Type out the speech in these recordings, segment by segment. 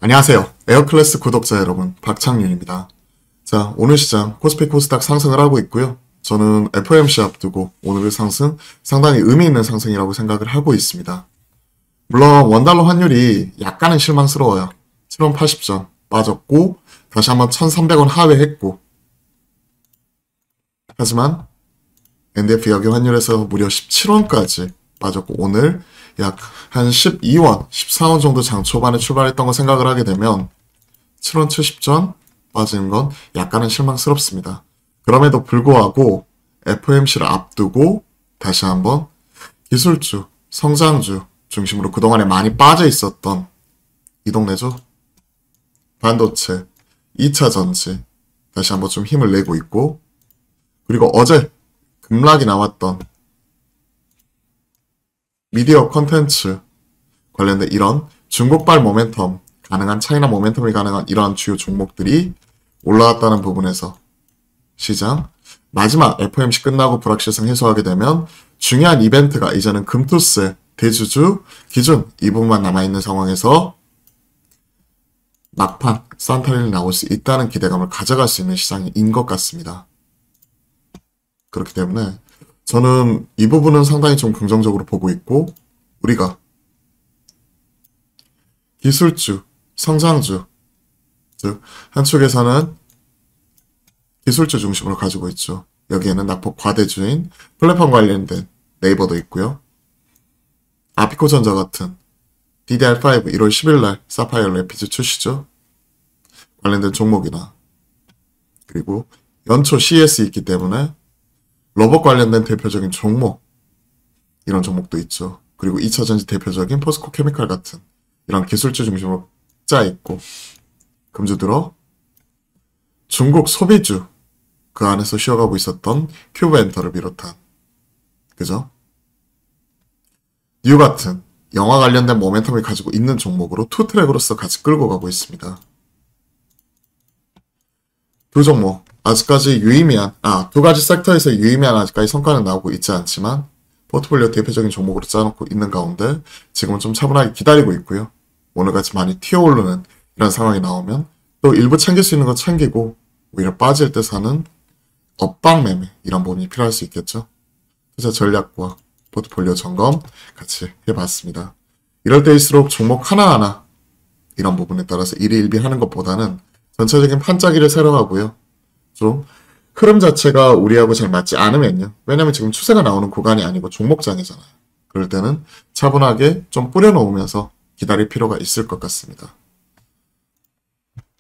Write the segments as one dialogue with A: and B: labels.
A: 안녕하세요. 에어클래스 구독자 여러분, 박창윤입니다. 자, 오늘 시장 코스피 코스닥 상승을 하고 있고요. 저는 FOMC 앞두고 오늘의 상승 상당히 의미 있는 상승이라고 생각을 하고 있습니다. 물론 원달러 환율이 약간은 실망스러워요. 7원 80전 빠졌고 다시 한번 1,300원 하회했고, 하지만 NDF 여기 환율에서 무려 17원까지 빠졌고, 오늘 약 한 12원, 14원 정도 장 초반에 출발했던 거 생각을 하게 되면 7원 70전 빠지는 건 약간은 실망스럽습니다. 그럼에도 불구하고 FOMC를 앞두고 다시 한번 기술주, 성장주 중심으로 그동안에 많이 빠져 있었던 이 동네죠. 반도체, 2차 전지 다시 한번 좀 힘을 내고 있고, 그리고 어제 급락이 나왔던 미디어 콘텐츠 관련된 이런 중국발 모멘텀, 가능한 차이나 모멘텀이 가능한 이러한 주요 종목들이 올라왔다는 부분에서 시장 마지막 FOMC 끝나고 불확실성 해소하게 되면 중요한 이벤트가 이제는 금투세, 대주주, 기준 이 부분만 남아있는 상황에서 막판 산타릴이 나올 수 있다는 기대감을 가져갈 수 있는 시장인 것 같습니다. 그렇기 때문에 저는 이 부분은 상당히 좀 긍정적으로 보고 있고, 우리가 기술주, 성장주, 즉 한쪽에서는 기술주 중심으로 가지고 있죠. 여기에는 낙폭 과대주인 플랫폼 관련된 네이버도 있고요. 아피코전자 같은 DDR5 1월 10일날 사파이어 래피즈 출시죠. 관련된 종목이나, 그리고 연초 CS 있기 때문에 로봇 관련된 대표적인 종목, 이런 종목도 있죠. 그리고 2차전지 대표적인 포스코 케미칼 같은 이런 기술주 중심으로 짜있고, 금주들어 중국 소비주 그 안에서 쉬어가고 있었던 큐브엔터를 비롯한, 그죠? 뉴 같은 영화 관련된 모멘텀을 가지고 있는 종목으로 투트랙으로서 같이 끌고 가고 있습니다. 두 종목 아직까지 유의미한, 두 가지 섹터에서 유의미한 아직까지 성과는 나오고 있지 않지만 포트폴리오 대표적인 종목으로 짜놓고 있는 가운데 지금은 좀 차분하게 기다리고 있고요. 오늘같이 많이 튀어오르는 이런 상황이 나오면 또 일부 챙길 수 있는 거 챙기고, 오히려 빠질 때 사는 엇박 매매, 이런 부분이 필요할 수 있겠죠. 투자 전략과 포트폴리오 점검 같이 해봤습니다. 이럴 때일수록 종목 하나하나 이런 부분에 따라서 일희일비하는 것보다는 전체적인 판짜기를 세려가고요. 좀 흐름 자체가 우리하고 잘 맞지 않으면요. 왜냐면 지금 추세가 나오는 구간이 아니고 종목장이잖아요. 그럴 때는 차분하게 좀 뿌려놓으면서 기다릴 필요가 있을 것 같습니다.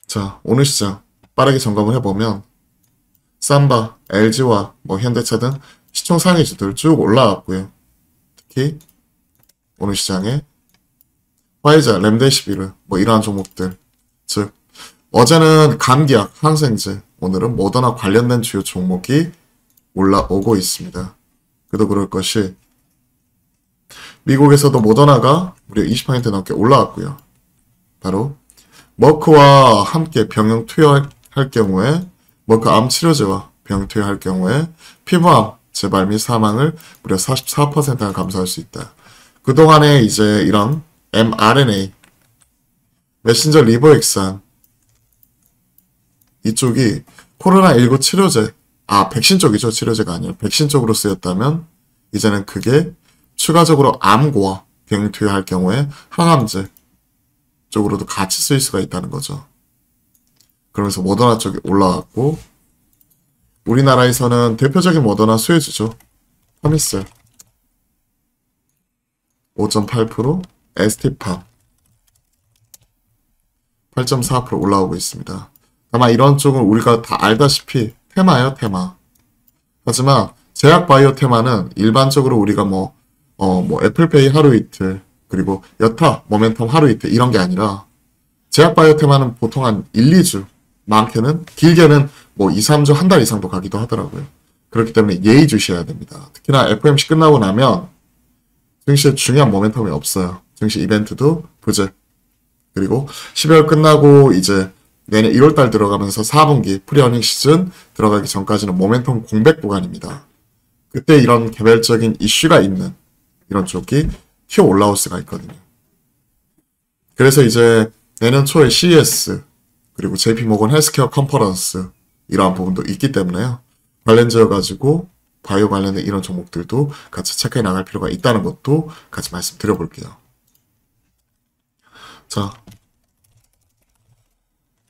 A: 자, 오늘 시장 빠르게 점검을 해보면 삼바, LG와 현대차 등 시총 상위주들 쭉 올라왔고요. 특히 오늘 시장에 화이자, 램데시비르 이러한 종목들, 즉 어제는 감기약, 항생제, 오늘은 모더나 관련된 주요 종목이 올라오고 있습니다. 그도 그럴 것이 미국에서도 모더나가 무려 20% 넘게 올라왔고요. 바로 머크와 함께 병용 투여할 경우에, 머크 암 치료제와 병용 투여할 경우에 피부암 재발 및 사망을 무려 44%나 감소할 수 있다. 그동안에 이제 이런 mRNA, 메신저 리보엑산 이쪽이 코로나19 치료제, 백신 쪽이죠. 치료제가 아니라 백신 쪽으로 쓰였다면 이제는 그게 추가적으로 암과 병용 투여할 경우에 항암제 쪽으로도 같이 쓰일 수가 있다는 거죠. 그러면서 모더나 쪽이 올라왔고, 우리나라에서는 대표적인 모더나 수혜주죠. 파미셀 5.8%, ST팜 8.4% 올라오고 있습니다. 다만 이런 쪽은 우리가 다 알다시피 테마예요, 테마. 하지만 제약바이오 테마는 일반적으로 우리가 애플페이 하루 이틀, 그리고 여타 모멘텀 하루 이틀 이런 게 아니라 제약바이오 테마는 보통 한 1, 2주, 많게는 길게는 2, 3주 한 달 이상도 가기도 하더라고요. 그렇기 때문에 예의주시해야 됩니다. 특히나 FOMC 끝나고 나면 증시에 중요한 모멘텀이 없어요. 증시 이벤트도 부재. 그리고 12월 끝나고 이제 내년 1월달 들어가면서 4분기 프리어닝 시즌 들어가기 전까지는 모멘텀 공백 구간입니다. 그때 이런 개별적인 이슈가 있는 이런 쪽이 튀어 올라올 수가 있거든요. 그래서 이제 내년 초에 CES 그리고 JP모건 헬스케어 컨퍼런스 이러한 부분도 있기 때문에요. 관련지어 가지고 바이오 관련된 이런 종목들도 같이 체크해 나갈 필요가 있다는 것도 같이 말씀드려 볼게요. 자,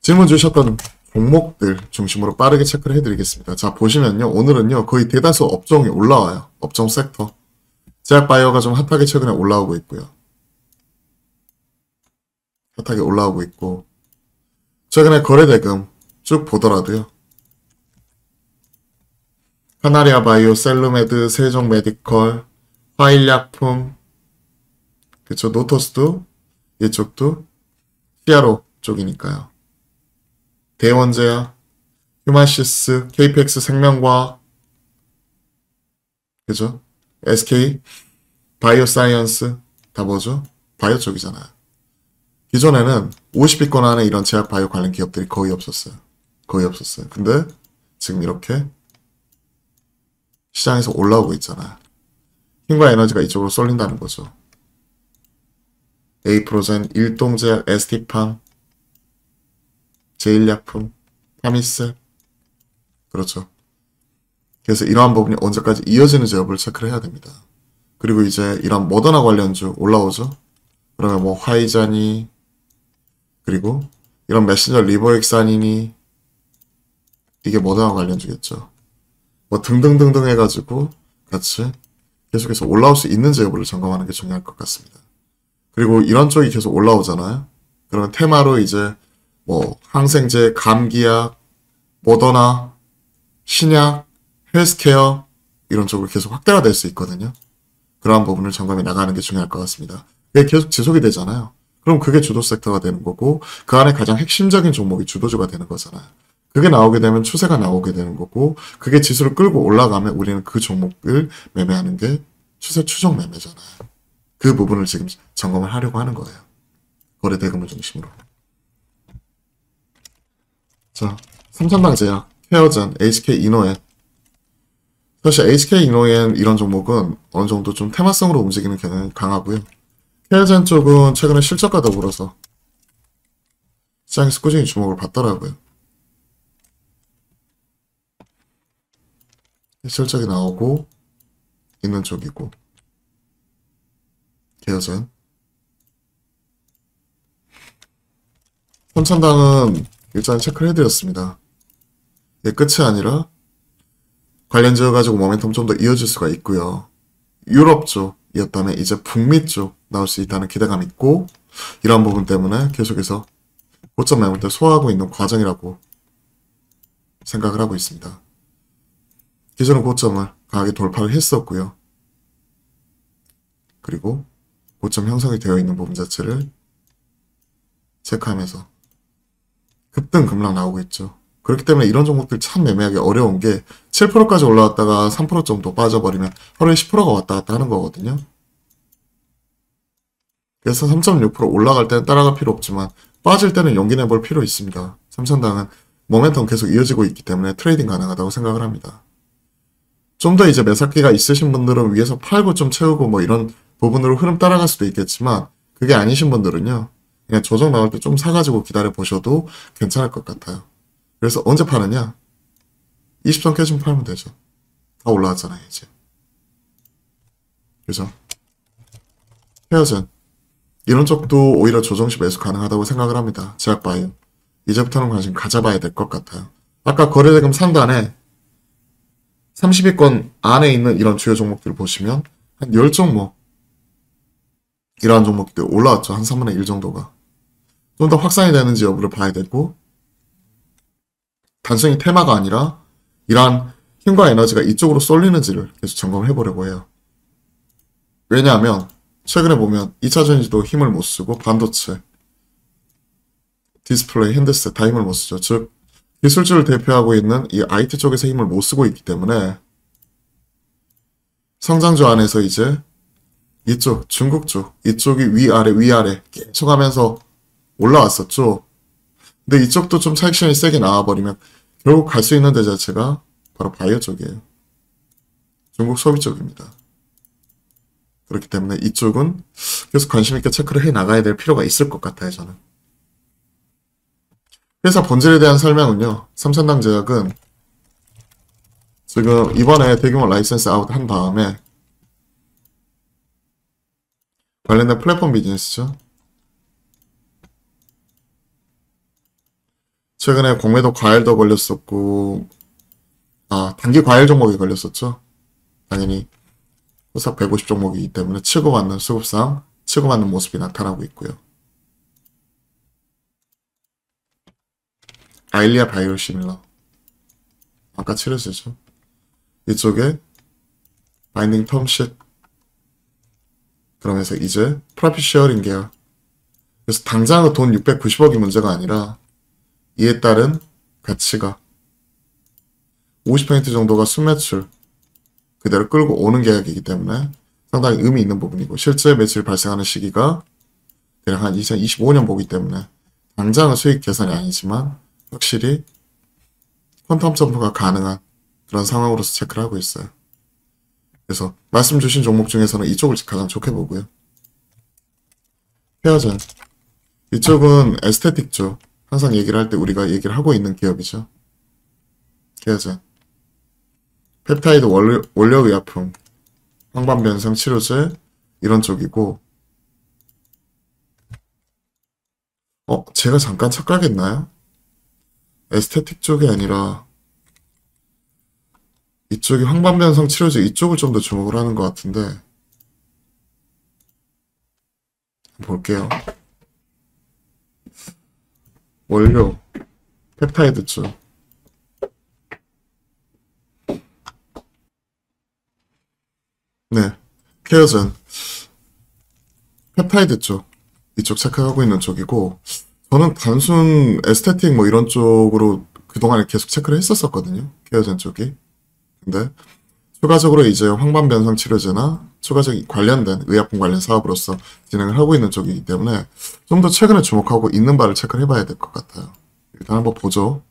A: 질문 주셨던 종목들 중심으로 빠르게 체크를 해드리겠습니다. 자, 보시면요. 오늘은요. 거의 대다수 업종이 올라와요. 업종 섹터. 제약바이오가 좀 핫하게 최근에 올라오고 있고요. 핫하게 올라오고 있고 최근에 거래대금 쭉 보더라도요. 카나리아 바이오, 셀루메드, 세종 메디컬, 화일약품, 그쵸, 노토스도 이쪽도 CRO 쪽이니까요. 대원제약, 휴마시스, KPX 생명과학, 그죠? SK, 바이오사이언스 다 뭐죠? 바이오 쪽이잖아요. 기존에는 50위권 안에 이런 제약 바이오 관련 기업들이 거의 없었어요. 거의 없었어요. 근데 지금 이렇게 시장에서 올라오고 있잖아요. 힘과 에너지가 이쪽으로 쏠린다는 거죠. 에이프로젠, 일동제약, ST팜, 제일약품, 타미셀. 그렇죠. 그래서 이러한 부분이 언제까지 이어지는지 여부를 체크를 해야 됩니다. 그리고 이제 이런 모더나 관련주 올라오죠. 그러면 뭐 화이자니 그리고 이런 메신저 리보엑산이니 이게 모더나 관련주겠죠. 뭐 등등등등 해가지고 같이 계속해서 올라올 수 있는지 여부를 점검하는 게 중요할 것 같습니다. 그리고 이런 쪽이 계속 올라오잖아요. 그러면 테마로 이제 뭐 항생제, 감기약, 모더나, 신약, 헬스케어 이런 쪽으로 계속 확대가 될 수 있거든요. 그러한 부분을 점검해 나가는 게 중요할 것 같습니다. 그게 계속 지속이 되잖아요. 그럼 그게 주도 섹터가 되는 거고 그 안에 가장 핵심적인 종목이 주도주가 되는 거잖아요. 그게 나오게 되면 추세가 나오게 되는 거고 그게 지수를 끌고 올라가면 우리는 그 종목을 매매하는 게 추세 추정 매매잖아요. 그 부분을 지금 점검을 하려고 하는 거예요. 거래 대금을 중심으로. 자, 삼천당제약, 케어젠, HK이노엔. 사실 HK이노엔 이런 종목은 어느 정도 좀 테마성으로 움직이는 경향이 강하고요. 케어젠 쪽은 최근에 실적과 더불어서 시장에서 꾸준히 주목을 받더라고요. 실적이 나오고 있는 쪽이고 케어젠. 삼천당은 일단 체크를 해드렸습니다. 이게 끝이 아니라 관련지어가지고 모멘텀 좀 더 이어질 수가 있고요. 유럽 쪽이었다면 이제 북미 쪽 나올 수 있다는 기대감이 있고 이런 부분 때문에 계속해서 고점 매물대 소화하고 있는 과정이라고 생각을 하고 있습니다. 기존의 고점을 강하게 돌파를 했었고요. 그리고 고점 형성이 되어 있는 부분 자체를 체크하면서 급등 급락 나오고 있죠. 그렇기 때문에 이런 종목들 참 매매하기 어려운 게 7%까지 올라왔다가 3% 정도 빠져버리면 하루에 10%가 왔다 갔다 하는 거거든요. 그래서 3.6% 올라갈 때는 따라갈 필요 없지만 빠질 때는 용기 내볼 필요 있습니다. 삼천당은 모멘텀 계속 이어지고 있기 때문에 트레이딩 가능하다고 생각을 합니다. 좀 더 이제 매사기가 있으신 분들은 위에서 팔고 좀 채우고 뭐 이런 부분으로 흐름 따라갈 수도 있겠지만 그게 아니신 분들은요. 그냥 조정 나올 때 좀 사가지고 기다려 보셔도 괜찮을 것 같아요. 그래서 언제 파느냐? 20선 깨지면 팔면 되죠. 다 올라왔잖아요, 이제. 그죠? 헤어젠. 이런 쪽도 오히려 조정시 매수 가능하다고 생각을 합니다. 제약바이오. 이제부터는 관심 가져봐야 될 것 같아요. 아까 거래대금 상단에 30위권 안에 있는 이런 주요 종목들을 보시면 한 10종목 이러한 종목들 올라왔죠. 한 3분의 1 정도가. 좀 더 확산이 되는지 여부를 봐야 되고 단순히 테마가 아니라 이러한 힘과 에너지가 이쪽으로 쏠리는지를 계속 점검을 해보려고 해요. 왜냐하면 최근에 보면 2차전지도 힘을 못 쓰고 반도체, 디스플레이, 핸드셋 다 힘을 못 쓰죠. 즉 기술주를 대표하고 있는 이 IT 쪽에서 힘을 못 쓰고 있기 때문에 성장주 안에서 이제 이쪽 중국 쪽 이쪽이 위아래 계속 하면서 올라왔었죠. 근데 이쪽도 좀 차익 실현이 세게 나와버리면 결국 갈 수 있는 데 자체가 바로 바이오 쪽이에요. 중국 소비 쪽입니다. 그렇기 때문에 이쪽은 계속 관심 있게 체크를 해 나가야 될 필요가 있을 것 같아요, 저는. 회사 본질에 대한 설명은요. 삼천당제약은 지금 이번에 대규모 라이센스 아웃 한 다음에 관련된 플랫폼 비즈니스죠. 최근에 공매도 과일도 걸렸었고, 단기 과일 종목이 걸렸었죠. 당연히 후삭 150 종목이기 때문에 치고받는 수급상 치고받는 모습이 나타나고 있고요. 아일리아 바이오시밀러 아까 치료제죠. 이쪽에 바인딩 텀쉿 그러면서 이제 프로핏 쉐어링 계열. 그래서 당장은 돈 690억이 문제가 아니라 이에 따른 가치가 50% 정도가 순매출 그대로 끌고 오는 계약이기 때문에 상당히 의미 있는 부분이고 실제 매출이 발생하는 시기가 대략 한 2025년 보기 때문에 당장은 수익 개선이 아니지만 확실히 퀀텀 점프가 가능한 그런 상황으로서 체크를 하고 있어요. 그래서 말씀 주신 종목 중에서는 이쪽을 가장 좋게 보고요. 헤어젠 이쪽은 에스테틱 쪽 항상 얘기를 할 때 우리가 얘기를 하고 있는 기업이죠. 헤어젠 펩타이드 원료의약품 황반변성 치료제 이런 쪽이고 제가 잠깐 착각했나요? 에스테틱 쪽이 아니라 이쪽이 황반변성 치료제 이쪽을 좀 더 주목을 하는 것 같은데 볼게요. 원료 펩타이드 쪽 네, 케어젠 펩타이드 쪽 이쪽 체크하고 있는 쪽이고 저는 단순 에스테틱 뭐 이런 쪽으로 그동안에 계속 체크를 했었거든요. 케어젠 쪽이. 근데 추가적으로 이제 황반변성 치료제나 추가적인 관련된 의약품 관련 사업으로서 진행을 하고 있는 쪽이기 때문에 좀 더 최근에 주목하고 있는 바를 체크를 해봐야 될 것 같아요. 일단 한번 보죠.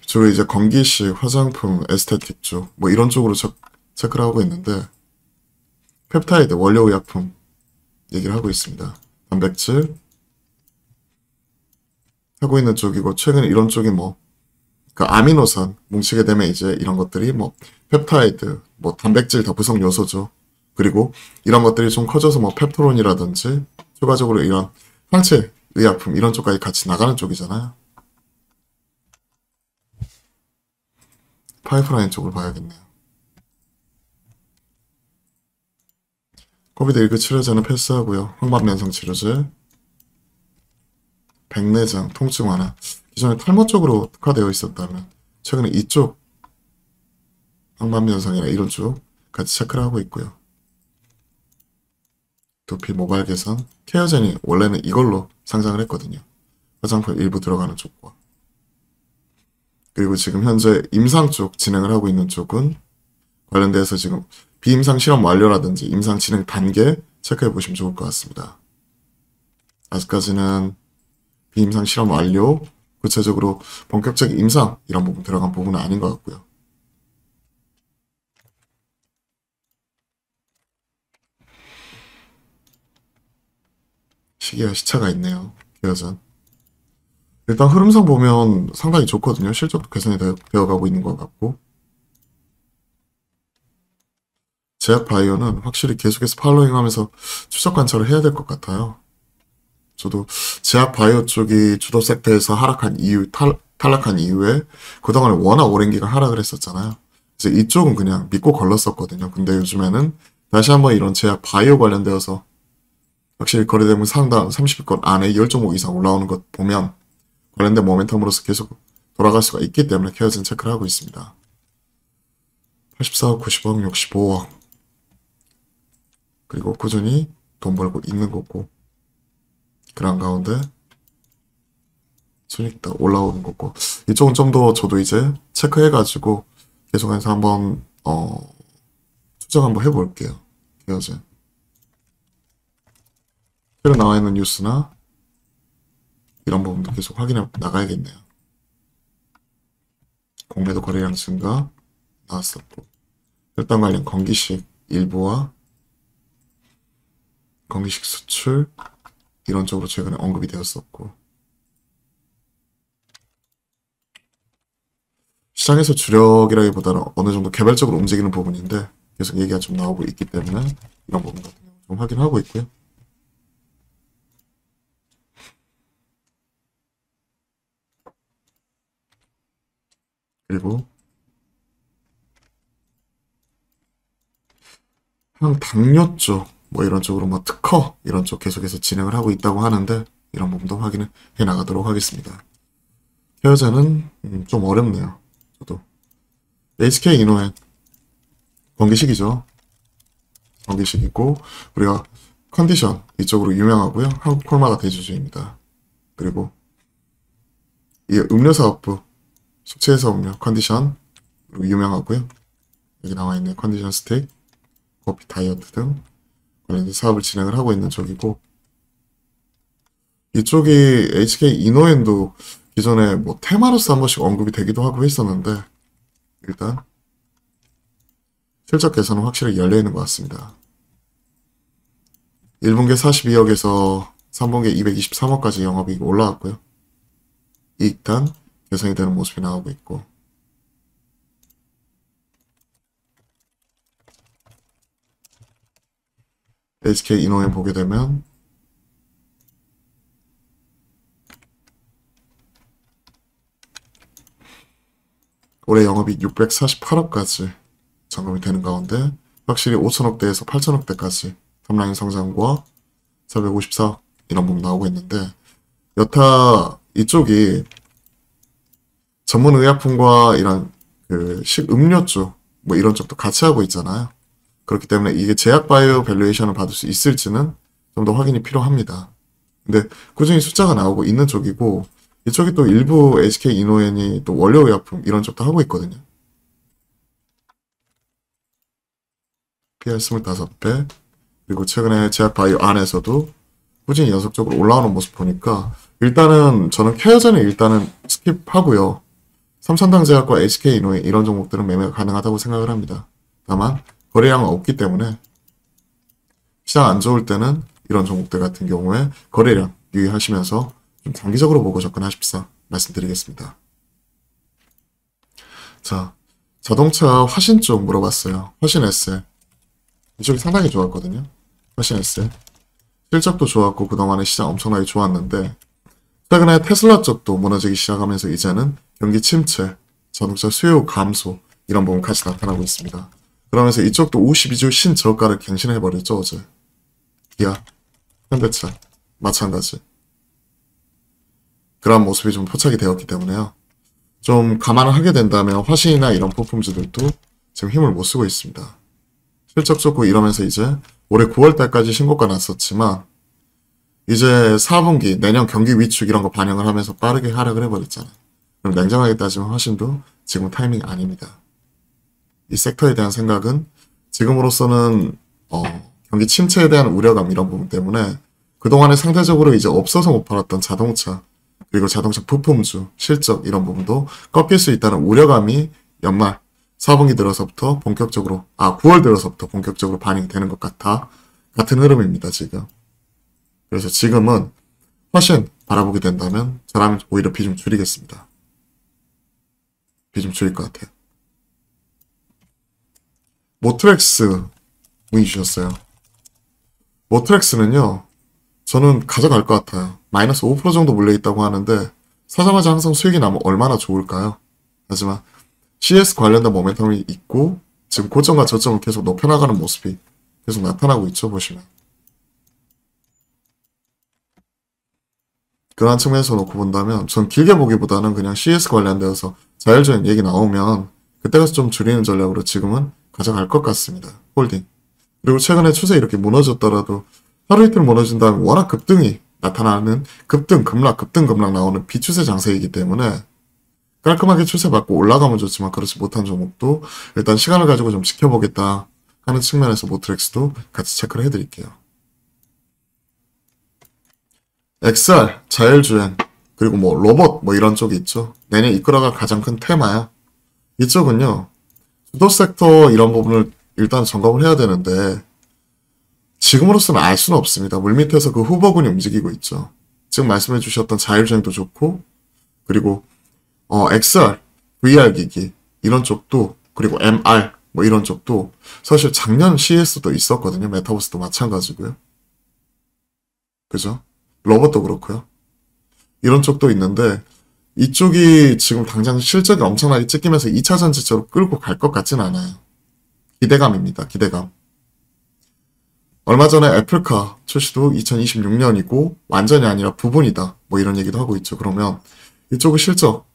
A: 주로 이제 건기식, 화장품, 에스테틱 쪽 뭐 이런 쪽으로 체크를 하고 있는데 펩타이드, 원료의약품 얘기를 하고 있습니다. 단백질 하고 있는 쪽이고 최근에 이런 쪽이 뭐 그 아미노산 뭉치게 되면 이제 이런 것들이 뭐 펩타이드, 뭐 단백질 다 구성 요소죠. 그리고 이런 것들이 좀 커져서 뭐 펩토론이라든지 추가적으로 이런 항체 의약품 이런 쪽까지 같이 나가는 쪽이잖아요. 파이프라인 쪽을 봐야겠네요. 코비드19 치료제는 패스하고요. 황반변성 치료제, 백내장, 통증 완화. 기존에 탈모 쪽으로 특화되어 있었다면 최근에 이쪽 황반변성이나 이런 쪽 같이 체크를 하고 있고요. 두피 모발 개선, 케어젠이 원래는 이걸로 상장을 했거든요. 화장품 일부 들어가는 쪽과. 그리고 지금 현재 임상 쪽 진행을 하고 있는 쪽은 관련돼서 지금 비임상 실험 완료라든지 임상 진행 단계 체크해 보시면 좋을 것 같습니다. 아직까지는 비임상 실험 완료, 구체적으로 본격적인 임상 이런 부분 들어간 부분은 아닌 것 같고요. 시기와 시차가 있네요. 계여전. 일단 흐름상 보면 상당히 좋거든요. 실적도 개선이 되어가고 있는 것 같고 제약바이오는 확실히 계속해서 팔로잉하면서 추적 관찰을 해야 될 것 같아요. 저도 제약바이오 쪽이 주도 섹터에서 하락한 이후 탈락한 이후에 그동안에 워낙 오랜 기간 하락을 했었잖아요. 이제 이쪽은 그냥 믿고 걸렀었거든요. 근데 요즘에는 다시 한번 이런 제약바이오 관련되어서 확실히 거래대금 상당 30위권 안에 10종목 이상 올라오는 것 보면 관련된 모멘텀으로서 계속 돌아갈 수가 있기 때문에 케어진 체크를 하고 있습니다. 84억, 90억, 65억 그리고 꾸준히 돈 벌고 있는 거고 그런 가운데 수익도 올라오는 거고 이쪽은 좀 더 저도 이제 체크해가지고 계속해서 한번 추적 한번 해볼게요. 케어진 새로 나와 있는 뉴스나 이런 부분도 계속 확인해 나가야겠네요. 공매도 거래량 증가 나왔었고, 혈당 관련 건기식 일부와 건기식 수출 이런 쪽으로 최근에 언급이 되었었고, 시장에서 주력이라기보다는 어느 정도 개별적으로 움직이는 부분인데 계속 얘기가 좀 나오고 있기 때문에 이런 부분 같은 경우 좀 확인하고 있고요. 그리고 당뇨 쪽, 뭐 이런 쪽으로 뭐 특허 이런 쪽 계속해서 진행을 하고 있다고 하는데 이런 부분도 확인을 해 나가도록 하겠습니다. 케어자는 좀 어렵네요. 저도 HK 이노엔 건기식이죠. 건기식이고 우리가 컨디션 이쪽으로 유명하고요. 한국 콜마가 대주주입니다. 그리고 이 음료사업부 숙취해서 음료 컨디션 유명하고요. 여기 나와 있는 컨디션 스틱, 커피 다이어트 등 관련된 사업을 진행을 하고 있는 쪽이고, 이쪽이 HK 이노엔도 기존에 뭐 테마로서 한 번씩 언급이 되기도 하고 했었는데 일단 실적 개선은 확실히 열려 있는 것 같습니다. 1분기 42억에서 3분기 223억까지 영업이익이 올라왔고요. 이익단 개선이 되는 모습이 나오고 있고, HK 이노엔 보게 되면 올해 영업이익 648억까지 점검이 되는 가운데 확실히 5천억대에서 8천억대까지 탑라인 성장과 454억 이런 부분 나오고 있는데, 여타 이쪽이 전문 의약품과 이런 그 식음료 쪽 뭐 이런 쪽도 같이 하고 있잖아요. 그렇기 때문에 이게 제약 바이오 밸류에이션을 받을 수 있을지는 좀 더 확인이 필요합니다. 근데 꾸준히 숫자가 나오고 있는 쪽이고, 이쪽이 또 일부 HK 이노엔이 또 원료 의약품 이런 쪽도 하고 있거든요. PR 25배, 그리고 최근에 제약 바이오 안에서도 꾸준히 연속적으로 올라오는 모습 보니까 일단은 저는 케어전에 일단은 스킵하고요. 삼천당제약과 HK 이노엔 이런 종목들은 매매가 가능하다고 생각을 합니다. 다만 거래량은 없기 때문에 시장 안 좋을 때는 이런 종목들 같은 경우에 거래량 유의하시면서 좀 장기적으로 보고 접근하십사 말씀드리겠습니다. 자, 자동차 화신 쪽 물어봤어요. 화신 SL 이쪽이 상당히 좋았거든요. 화신 SL 실적도 좋았고 그동안에 시장 엄청나게 좋았는데 최근에 테슬라 쪽도 무너지기 시작하면서 이제는 경기 침체, 자동차 수요 감소 이런 부분 같이 나타나고 있습니다. 그러면서 이쪽도 52주 신저가를 갱신해버렸죠. 어제 기아, 현대차 마찬가지 그런 모습이 좀 포착이 되었기 때문에요. 좀 감안을 하게 된다면 화신이나 이런 부품주들도 지금 힘을 못 쓰고 있습니다. 실적 좋고 이러면서 이제 올해 9월달까지 신고가 났었지만 이제 4분기 내년 경기 위축 이런 거 반영을 하면서 빠르게 하락을 해버렸잖아요. 그럼 냉정하게 따지면 화신도 지금 타이밍이 아닙니다. 이 섹터에 대한 생각은 지금으로서는 경기 침체에 대한 우려감 이런 부분 때문에 그동안에 상대적으로 이제 없어서 못 팔았던 자동차 그리고 자동차 부품주 실적 이런 부분도 꺾일 수 있다는 우려감이 연말 4분기 들어서부터 본격적으로 9월 들어서부터 본격적으로 반영이 되는 것 같은 흐름입니다. 지금. 그래서 지금은 화신 바라보게 된다면 저라면 오히려 비중 줄이겠습니다. 비중 줄일 것 같아요. 모트렉스 문의 주셨어요. 모트렉스는요. 저는 가져갈 것 같아요. 마이너스 5% 정도 물려있다고 하는데 사자마자 항상 수익이 나면 얼마나 좋을까요? 하지만 CS 관련된 모멘텀이 있고 지금 고점과 저점을 계속 높여나가는 모습이 계속 나타나고 있죠. 보시면. 그러한 측면에서 놓고 본다면 전 길게 보기보다는 그냥 CS 관련되어서 자율주행 얘기 나오면 그때 가서 좀 줄이는 전략으로 지금은 가져갈 것 같습니다. 홀딩. 그리고 최근에 추세 이렇게 무너졌더라도 하루 이틀 무너진 다음에 워낙 급등이 나타나는 급등, 급락 나오는 비추세 장세이기 때문에 깔끔하게 추세 받고 올라가면 좋지만 그렇지 못한 종목도 일단 시간을 가지고 좀 지켜보겠다 하는 측면에서 모트렉스도 같이 체크를 해드릴게요. XR, 자율주행 그리고 뭐 로봇 뭐 이런 쪽이 있죠. 내년 이끌어갈 가장 큰 테마야. 이쪽은요. 수도 섹터 이런 부분을 일단 점검을 해야 되는데 지금으로서는 알 수는 없습니다. 물밑에서 그 후보군이 움직이고 있죠. 지금 말씀해 주셨던 자율주행도 좋고 그리고 XR, VR 기기 이런 쪽도 그리고 MR 뭐 이런 쪽도 사실 작년 CES도 있었거든요. 메타버스도 마찬가지고요. 그죠? 로봇도 그렇고요. 이런 쪽도 있는데 이쪽이 지금 당장 실적이 엄청나게 찍히면서 2차 전지처럼 끌고 갈 것 같진 않아요. 기대감입니다. 기대감. 얼마 전에 애플카 출시도 2026년이고 완전이 아니라 부분이다. 뭐 이런 얘기도 하고 있죠. 그러면 이쪽의 실적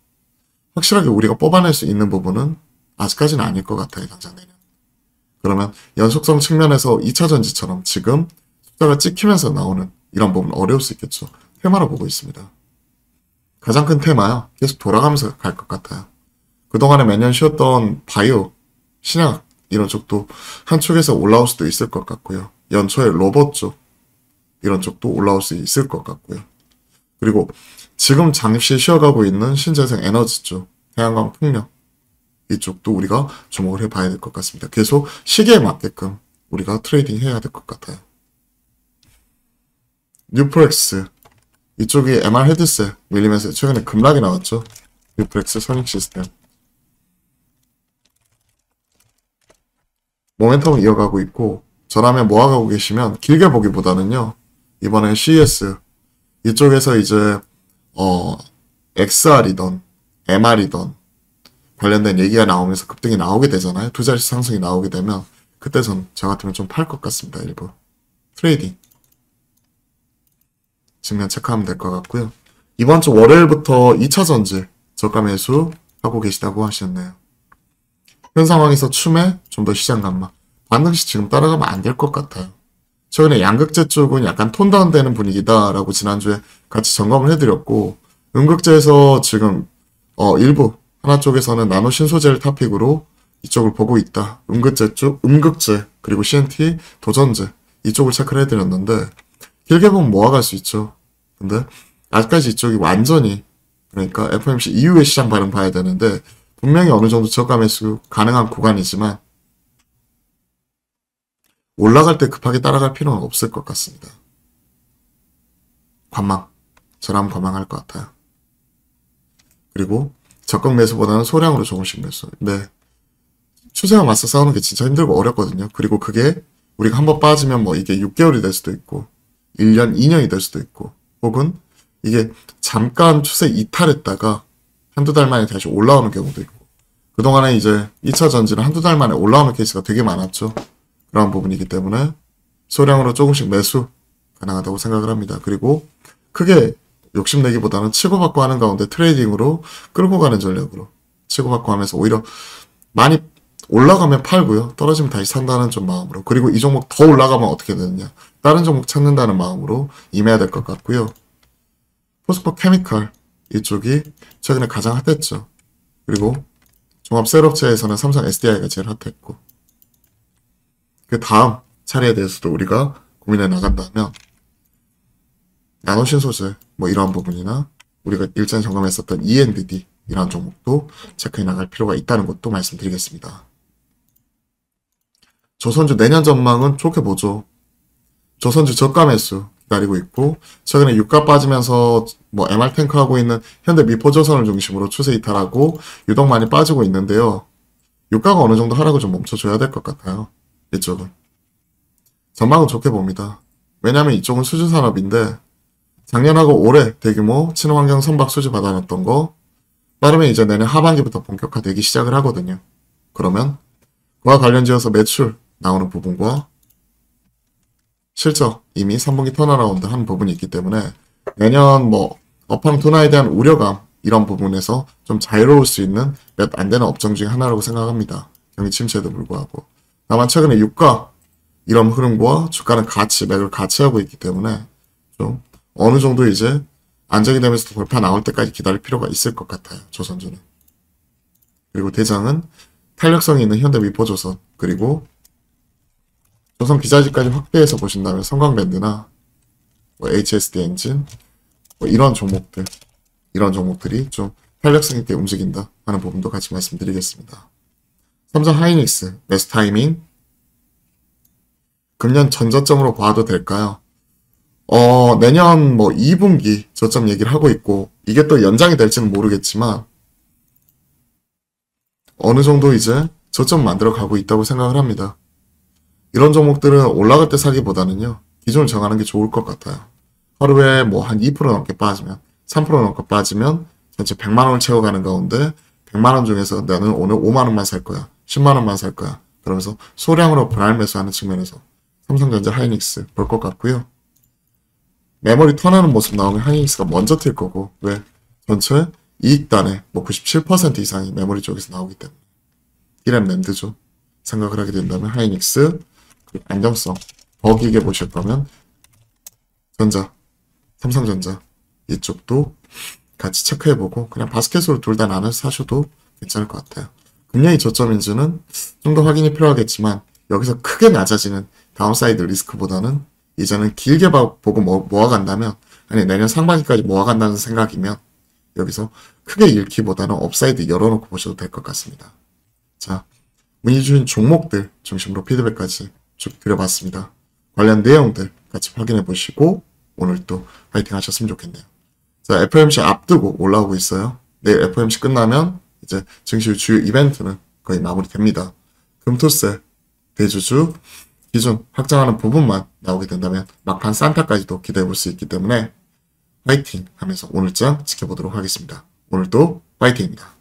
A: 확실하게 우리가 뽑아낼 수 있는 부분은 아직까지는 아닐 것 같아요. 당장 내년. 그러면 연속성 측면에서 2차 전지처럼 지금 숫자가 찍히면서 나오는 이런 부분 어려울 수 있겠죠. 테마로 보고 있습니다. 가장 큰 테마야. 계속 돌아가면서 갈 것 같아요. 그동안에 매년 쉬었던 바이오, 신약 이런 쪽도 한쪽에서 올라올 수도 있을 것 같고요. 연초에 로봇 쪽 이런 쪽도 올라올 수 있을 것 같고요. 그리고 지금 잠시 쉬어가고 있는 신재생 에너지 쪽, 태양광 풍력 이쪽도 우리가 주목을 해봐야 될 것 같습니다. 계속 시기에 맞게끔 우리가 트레이딩 해야 될 것 같아요. 뉴프렉스 이쪽이 MR 헤드셋 밀리면서 최근에 급락이 나왔죠. 뉴프렉스 선익 시스템 모멘텀을 이어가고 있고 저라면 모아가고 계시면 길게 보기보다는요. 이번에 CES 이쪽에서 이제 XR이던 MR이던 관련된 얘기가 나오면서 급등이 나오게 되잖아요. 두 자릿수 상승이 나오게 되면 그때 저 같으면 좀 팔 것 같습니다. 일부 트레이딩 측면 체크하면 될 것 같고요. 이번 주 월요일부터 2차 전지 저가 매수 하고 계시다고 하셨네요. 현 상황에서 춤에 좀 더 시장 감마 반등시 지금 따라가면 안 될 것 같아요. 최근에 양극재 쪽은 약간 톤다운 되는 분위기다라고 지난주에 같이 점검을 해드렸고 음극재에서 지금 일부 하나 쪽에서는 나노 신소재를 탑픽으로 이쪽을 보고 있다. 음극재 쪽, 음극재 그리고 CNT, 도전재 이쪽을 체크를 해드렸는데 길게 보면 모아갈 수 있죠. 근데 아직까지 이쪽이 완전히 그러니까 FOMC 이후의 시장 반응 봐야 되는데 분명히 어느 정도 저가 매수 가능한 구간이지만 올라갈 때 급하게 따라갈 필요는 없을 것 같습니다. 관망. 저라면 관망할 것 같아요. 그리고 적극 매수보다는 소량으로 조금씩 매수. 네. 추세와 맞서 싸우는 게 진짜 힘들고 어렵거든요. 그리고 그게 우리가 한번 빠지면 뭐 이게 6개월이 될 수도 있고 1년, 2년이 될 수도 있고 혹은 이게 잠깐 추세 이탈했다가 한두 달 만에 다시 올라오는 경우도 있고 그동안에 이제 2차 전지는 한두 달 만에 올라오는 케이스가 되게 많았죠. 그런 부분이기 때문에 소량으로 조금씩 매수 가능하다고 생각을 합니다. 그리고 크게 욕심내기보다는 치고받고 하는 가운데 트레이딩으로 끌고 가는 전략으로 치고받고 하면서 오히려 많이 올라가면 팔고요. 떨어지면 다시 산다는 좀 마음으로 그리고 이 종목 더 올라가면 어떻게 되느냐 다른 종목 찾는다는 마음으로 임해야 될 것 같고요. 포스코 케미칼 이쪽이 최근에 가장 핫했죠. 그리고 종합 셀업체에서는 삼성 SDI가 제일 핫했고 그 다음 차례에 대해서도 우리가 고민해 나간다면 나노신소재 뭐 이러한 부분이나 우리가 일전 점검했었던 ENBD 이러한 종목도 체크해 나갈 필요가 있다는 것도 말씀드리겠습니다. 조선주 내년 전망은 좋게 보죠. 조선주 저가 매수 기다리고 있고 최근에 유가 빠지면서 뭐 MR탱크 하고 있는 현대 미포조선을 중심으로 추세 이탈하고 유독 많이 빠지고 있는데요. 유가가 어느 정도 하락을 좀 멈춰줘야 될 것 같아요. 이쪽은. 전망은 좋게 봅니다. 왜냐하면 이쪽은 수주산업인데 작년하고 올해 대규모 친환경 선박 수주 받아놨던 거 빠르면 이제 내년 하반기부터 본격화되기 시작을 하거든요. 그러면 그와 관련지어서 매출 나오는 부분과 실적 이미 3분기 턴어라운드 한 부분이 있기 때문에 내년 뭐 업황 둔화에 대한 우려감 이런 부분에서 좀 자유로울 수 있는 몇 안 되는 업종 중에 하나라고 생각합니다. 경기 침체에도 불구하고. 다만 최근에 유가 이런 흐름과 주가는 같이 맥을 같이 하고 있기 때문에 좀 어느 정도 이제 안정이 되면서 돌파 나올 때까지 기다릴 필요가 있을 것 같아요. 조선주는. 그리고 대장은 탄력성이 있는 현대 미포조선 그리고 조선 기자재까지 확대해서 보신다면 성광밴드나 뭐 HSD 엔진 뭐 이런 종목들 이런 종목들이 좀 탄력성 있게 움직인다 하는 부분도 같이 말씀드리겠습니다. 삼성 하이닉스 매수 타이밍 금년 전저점으로 봐도 될까요? 내년 뭐 2분기 저점 얘기를 하고 있고 이게 또 연장이 될지는 모르겠지만 어느 정도 이제 저점 만들어 가고 있다고 생각을 합니다. 이런 종목들은 올라갈 때 사기보다는요. 기준을 정하는 게 좋을 것 같아요. 하루에 뭐 한 2% 넘게 빠지면 3% 넘게 빠지면 전체 100만 원을 채워가는 가운데 100만 원 중에서 나는 오늘 5만 원만 살 거야. 10만 원만 살 거야. 그러면서 소량으로 분할 매수하는 측면에서 삼성전자 하이닉스 볼 것 같고요. 메모리 턴하는 모습 나오면 하이닉스가 먼저 튈 거고 왜? 전체 이익단의 뭐 97% 이상이 메모리 쪽에서 나오기 때문에 D램 랜드죠. 생각을 하게 된다면 하이닉스 그리고 안정성 더 길게 보실 거면 전자, 삼성전자 이쪽도 같이 체크해보고 그냥 바스켓으로 둘 다 나눠서 사셔도 괜찮을 것 같아요. 금년이 저점인지는 좀 더 확인이 필요하겠지만 여기서 크게 낮아지는 다운사이드 리스크보다는 이제는 길게 보고 모아간다면 아니 내년 상반기까지 모아간다는 생각이면 여기서 크게 잃기보다는 업사이드 열어놓고 보셔도 될 것 같습니다. 자, 문의 주신 종목들 중심으로 피드백까지 쭉 드려봤습니다. 관련 내용들 같이 확인해 보시고 오늘 또 파이팅 하셨으면 좋겠네요. 자, FOMC 앞두고 올라오고 있어요. 내일 FOMC 끝나면 이제 증시 주요 이벤트는 거의 마무리됩니다. 금토세 대주주 기준 확장하는 부분만 나오게 된다면 막판 산타까지도 기대해 볼 수 있기 때문에 파이팅 하면서 오늘장 지켜보도록 하겠습니다. 오늘도 파이팅입니다.